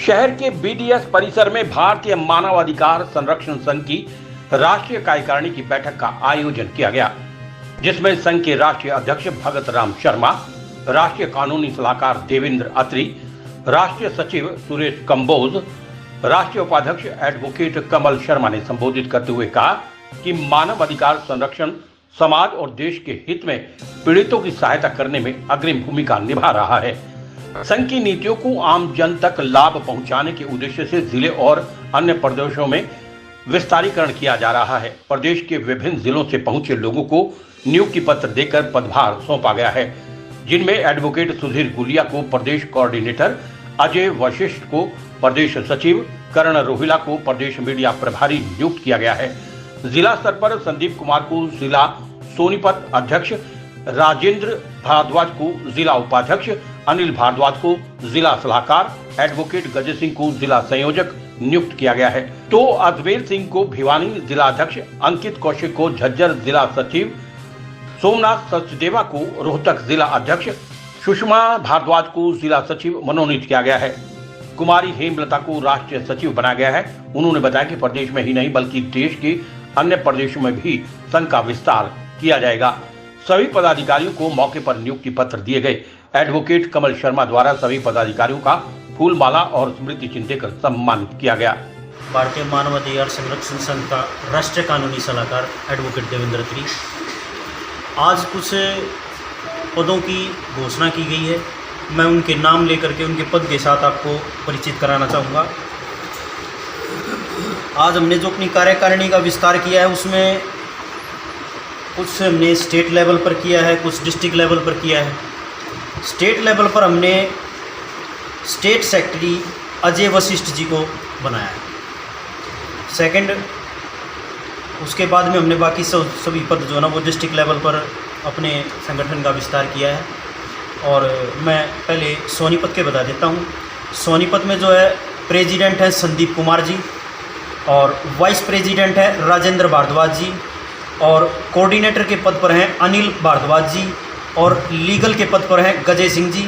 शहर के बीडीएस परिसर में भारतीय मानवाधिकार संरक्षण संघ की राष्ट्रीय कार्यकारिणी की बैठक का आयोजन किया गया, जिसमें संघ के राष्ट्रीय अध्यक्ष भगत राम शर्मा, राष्ट्रीय कानूनी सलाहकार देवेंद्र अत्री, राष्ट्रीय सचिव सुरेश कंबोज, राष्ट्रीय उपाध्यक्ष एडवोकेट कमल शर्मा ने संबोधित करते हुए कहा कि मानव अधिकार संरक्षण समाज और देश के हित में पीड़ितों की सहायता करने में अग्रिम भूमिका निभा रहा है। संघ की नीतियों को आम जन तक लाभ पहुंचाने के उद्देश्य से जिले और अन्य प्रदेशों में विस्तारीकरण किया जा रहा है। प्रदेश के विभिन्न जिलों से पहुंचे लोगों को नियुक्ति पत्र देकर पदभार सौंपा गया है, जिनमें एडवोकेट सुधीर गुलिया को प्रदेश कोऑर्डिनेटर, अजय वशिष्ठ को प्रदेश सचिव, करण रोहिला को प्रदेश मीडिया प्रभारी नियुक्त किया गया है। जिला स्तर पर संदीप कुमार को जिला सोनीपत अध्यक्ष, राजेंद्र भारद्वाज को जिला उपाध्यक्ष, अनिल भारद्वाज को जिला सलाहकार, एडवोकेट गजय सिंह को जिला संयोजक नियुक्त किया गया है। तो अजमेर सिंह को भिवानी जिला अध्यक्ष, अंकित कौशिक को झज्जर जिला सचिव, सोमनाथ सचदेवा को रोहतक जिला अध्यक्ष, सुषमा भारद्वाज को जिला सचिव मनोनीत किया गया है। कुमारी हेमलता को राष्ट्रीय सचिव बनाया गया है। उन्होंने बताया कि प्रदेश में ही नहीं बल्कि देश के अन्य प्रदेशों में भी संघ का विस्तार किया जाएगा। सभी पदाधिकारियों को मौके पर नियुक्ति पत्र दिए गए। एडवोकेट कमल शर्मा द्वारा सभी पदाधिकारियों का फूल माला और स्मृति चिन्ह देकर सम्मानित किया गया। भारतीय मानवाधिकार संरक्षण संघ का राष्ट्रीय कानूनी सलाहकार एडवोकेट देवेंद्र अत्री। आज कुछ पदों की घोषणा की गई है। मैं उनके नाम लेकर के उनके पद के साथ आपको परिचित कराना चाहूँगा। आज हमने जो अपनी कार्यकारिणी का विस्तार किया है, उसमें कुछ हमने स्टेट लेवल पर किया है, कुछ डिस्ट्रिक्ट लेवल पर किया है। स्टेट लेवल पर हमने स्टेट सेक्रेटरी अजय वशिष्ठ जी को बनाया है। सेकंड, उसके बाद में हमने बाकी सभी पद जो है ना वो डिस्ट्रिक्ट लेवल पर अपने संगठन का विस्तार किया है। और मैं पहले सोनीपत के बता देता हूँ। सोनीपत में जो है प्रेसिडेंट है संदीप कुमार जी, और वाइस प्रेसिडेंट है राजेंद्र भारद्वाज जी, और कोऑर्डिनेटर के पद पर हैं अनिल भारद्वाज जी, और लीगल के पद पर हैं गजय सिंह जी,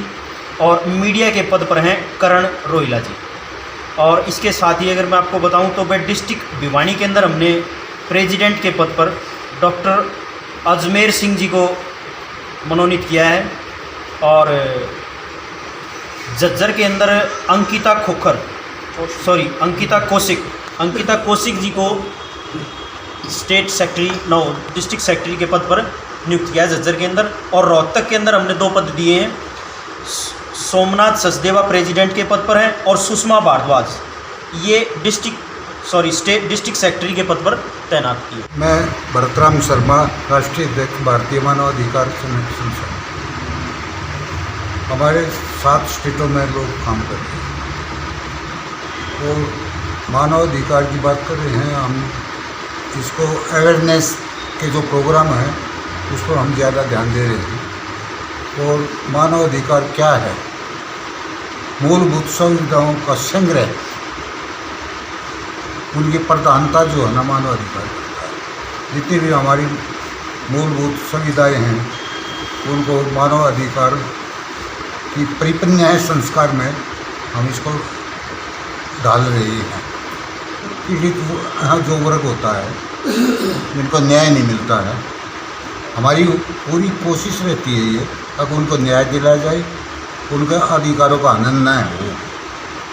और मीडिया के पद पर हैं करण रोहिला जी। और इसके साथ ही अगर मैं आपको बताऊं तो मैं डिस्ट्रिक्ट भिवानी के अंदर हमने प्रेसिडेंट के पद पर डॉक्टर अजमेर सिंह जी को मनोनीत किया है, और झज्जर के अंदर अंकिता कौशिक जी को स्टेट सेक्रेटरी डिस्ट्रिक्ट सेक्रेटरी के पद पर नियुक्त किया है झज्जर के अंदर। और रोहतक के अंदर हमने 2 पद दिए हैं। सोमनाथ सचदेवा प्रेसिडेंट के पद पर हैं, और सुषमा भारद्वाज ये डिस्ट्रिक्ट सेक्रेटरी के पद पर तैनात किए। मैं भगत राम शर्मा, राष्ट्रीय अध्यक्ष भारतीय मानवाधिकार संरक्षण संघ। हमारे 7 स्टेटों में लोग काम कर रहे हैं और मानवाधिकार की बात कर रहे हैं। हम इसको अवेयरनेस के जो प्रोग्राम है उस पर हम ज़्यादा ध्यान दे रहे हैं। और मानवाधिकार क्या है? मूलभूत सुविधाओं का संग्रह, उनकी प्रधानता जो है ना मानवाधिकार, जितनी भी हमारी मूलभूत सुविधाएं हैं उनको मानवाधिकार की परिपन्याय संस्कार में हम इसको डाल रहे हैं। पीड़ित जो वर्ग होता है जिनको न्याय नहीं मिलता है, हमारी पूरी कोशिश रहती है ये अब उनको न्याय दिलाया जाए, उनके अधिकारों का हनन न हो।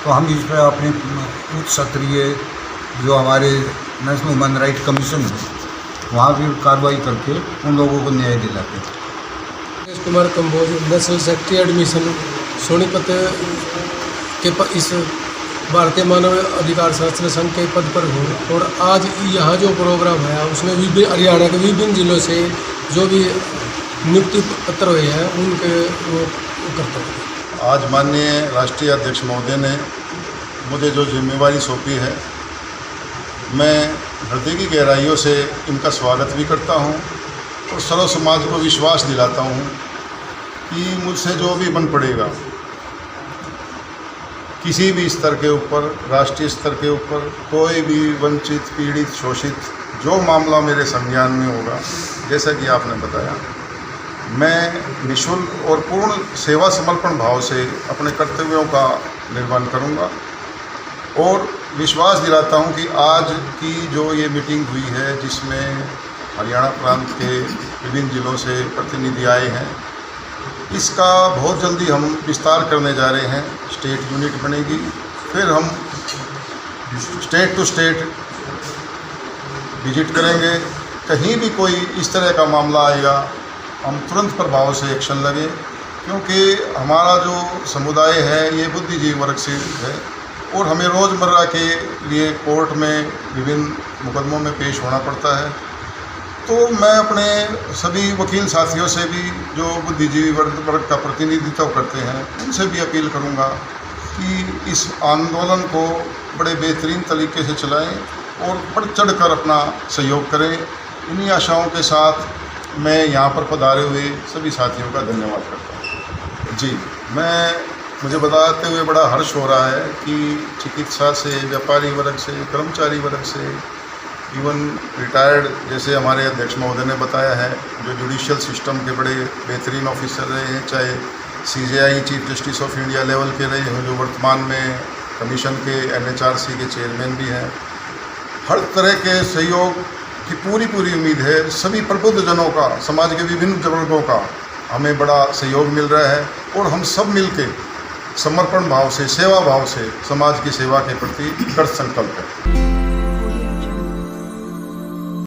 तो हम इस पर अपने उच्च स्तरीय जो हमारे नेशनल ह्यूमन राइट कमीशन है वहाँ भी कार्रवाई करके उन लोगों को न्याय दिलाते हैं। Kumar Kamboj, national secretary admission Sonipat के इस भारतीय मानव अधिकार संरक्षण संघ के पद पर हूँ। और आज यहाँ जो प्रोग्राम है उसमें भी हरियाणा के विभिन्न जिलों से जो भी नियुक्ति पत्र हुए हैं उनके वो करता हूँ। आज माननीय राष्ट्रीय अध्यक्ष महोदय ने मुझे जो जिम्मेवारी सौंपी है, मैं हृदय की गहराइयों से इनका स्वागत भी करता हूँ और सर्व समाज को विश्वास दिलाता हूँ कि मुझसे जो भी बन पड़ेगा किसी भी स्तर के ऊपर, राष्ट्रीय स्तर के ऊपर, कोई भी वंचित, पीड़ित, शोषित जो मामला मेरे संज्ञान में होगा, जैसा कि आपने बताया, मैं निःशुल्क और पूर्ण सेवा समर्पण भाव से अपने कर्तव्यों का निर्वहन करूंगा और विश्वास दिलाता हूं कि आज की जो ये मीटिंग हुई है, जिसमें हरियाणा प्रांत के विभिन्न जिलों से प्रतिनिधि आए हैं, इसका बहुत जल्दी हम विस्तार करने जा रहे हैं। स्टेट यूनिट बनेगी, फिर हम स्टेट टू स्टेट विजिट करेंगे। कहीं भी कोई इस तरह का मामला आएगा, हम तुरंत प्रभाव से एक्शन लगे, क्योंकि हमारा जो समुदाय है ये बुद्धिजीवी वर्ग से है और हमें रोज़मर्रा के लिए कोर्ट में विभिन्न मुकदमों में पेश होना पड़ता है। तो मैं अपने सभी वकील साथियों से भी जो बुद्धिजीवी वर्ग का प्रतिनिधित्व करते हैं, उनसे भी अपील करूंगा कि इस आंदोलन को बड़े बेहतरीन तरीके से चलाएं और बढ़ चढ़कर अपना सहयोग करें। इन्हीं आशाओं के साथ मैं यहाँ पर पधारे हुए सभी साथियों का धन्यवाद करता हूँ। जी, मुझे बताते हुए बड़ा हर्ष हो रहा है कि चिकित्सा से, व्यापारी वर्ग से, कर्मचारी वर्ग से, इवन रिटायर्ड, जैसे हमारे अध्यक्ष महोदय ने बताया है, जो जुडिशियल सिस्टम के बड़े बेहतरीन ऑफिसर रहे हैं, चाहे CJI chief justice of India level के रहे हैं, जो वर्तमान में कमीशन के NHRC के चेयरमैन भी हैं। हर तरह के सहयोग की पूरी उम्मीद है। सभी प्रबुद्ध जनों का, समाज के विभिन्न वर्गों का हमें बड़ा सहयोग मिल रहा है और हम सब मिलके समर्पण भाव से, सेवा भाव से समाज की सेवा के प्रति कृत संकल्प है।